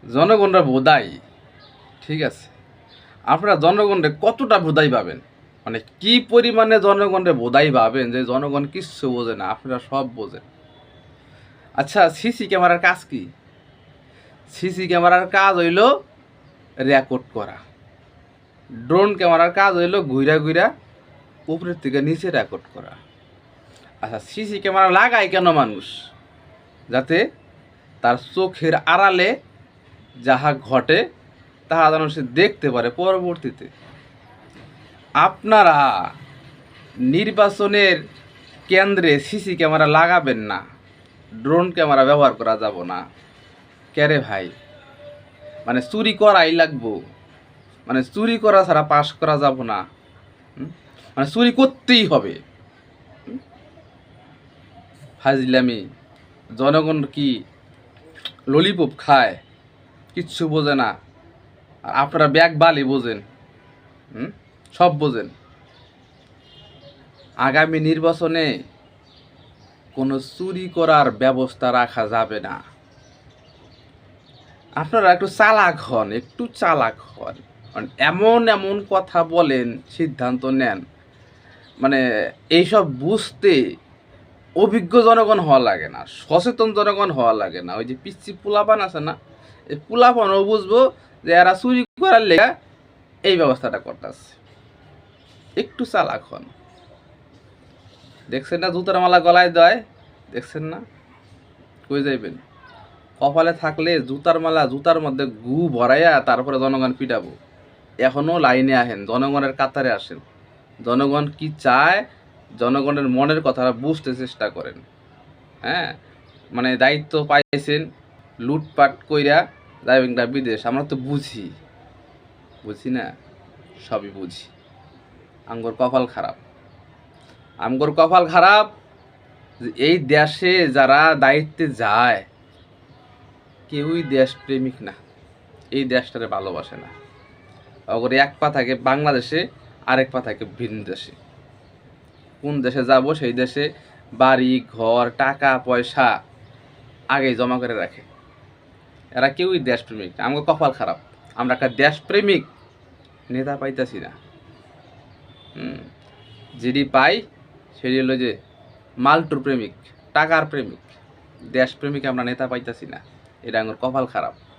জনগণরা বোধাই ঠিক আছে, আপনারা জনগণরে কতটা বোধাই পাবেন, মানে কি পরিমাণে জনগণরে বোধাই পাবেন যে জনগণ কিচ্ছু বোঝে না, আপনারা সব বোঝেন। আচ্ছা, সিসি ক্যামেরার কাজ কি? সিসি ক্যামেরার কাজ হইল রেকর্ড করা, ড্রোন ক্যামেরার কাজ হইল ঘুরা ঘুরা উপরের থেকে নিচে রেকর্ড করা। আচ্ছা, সিসি ক্যামেরা লাগায় কেন মানুষ? যাতে তার চোখের আড়ালে যাহা ঘটে তাহা যেন সে দেখতে পারে পরবর্তীতে। আপনারা নির্বাচনের কেন্দ্রে সিসি ক্যামেরা লাগাবেন না, ড্রোন ক্যামেরা ব্যবহার করা যাব না। ক্যারে ভাই, মানে চুরি করাই লাগবো, মানে চুরি করা ছাড়া পাস করা যাব না, মানে চুরি করতেই হবে। ফাজলামি, জনগণ কি ললিপপ খায়? কিচ্ছু বোঝে না। আর আপনারা ব্যাগ বালি বোঝেন, সব বোঝেন। আগামী নির্বাচনে কোনো চুরি করার ব্যবস্থা রাখা যাবে না। আপনারা একটু চালাক হন, একটু চালাক হন, মানে এমন এমন কথা বলেন, সিদ্ধান্ত নেন, মানে এইসব বুঝতে অভিজ্ঞ জনগণ হওয়া লাগে না, সচেতন জনগণ হওয়া লাগে না। ওই যে পিচ্ছি পোলাপান আছে না, এই পোলাপানও বুঝবো যে এরা চুরি করার লেগে এই ব্যবস্থাটা করতেছে। একটু চালাক হন। দেখছেন না জুতার মালা গলায় দেয়? দেখছেন না? কই যাইবেন? কপালে থাকলে জুতার মালা জুতার মধ্যে গু ভরাইয়া তারপরে জনগণ পিটাবো। এখনও লাইনে আসেন, জনগণের কাতারে আসেন, জনগণ কি চায়, জনগণের মনের কথা বুঝতে চেষ্টা করেন। হ্যাঁ, মানে দায়িত্ব পাইছেন, লুটপাট কইরা যাইবেন না বিদেশ। আমরা তো বুঝি, বুঝি না? সবই বুঝি। আমগোর কপাল খারাপ, আমগোর কপাল খারাপ যে এই দেশে যারা দায়িত্বে যায় কেউই দেশপ্রেমিক না, এই দেশটারে ভালোবাসে না। অগর এক পা থাকে বাংলাদেশে, আরেক পা থাকে ভিন দেশে। কোন দেশে যাব সেই দেশে বাড়ি ঘর টাকা পয়সা আগেই জমা করে রাখে। এরা কেউই দেশপ্রেমিক না। আমাকে কপাল খারাপ, আমরা একটা দেশপ্রেমিক নেতা পাইতেছি না। যেটি পাই সেটি হলো যে মালটুর প্রেমিক, টাকার প্রেমিক। দেশপ্রেমিক আমরা নেতা পাইতেছি না, এটা আমার কপাল খারাপ।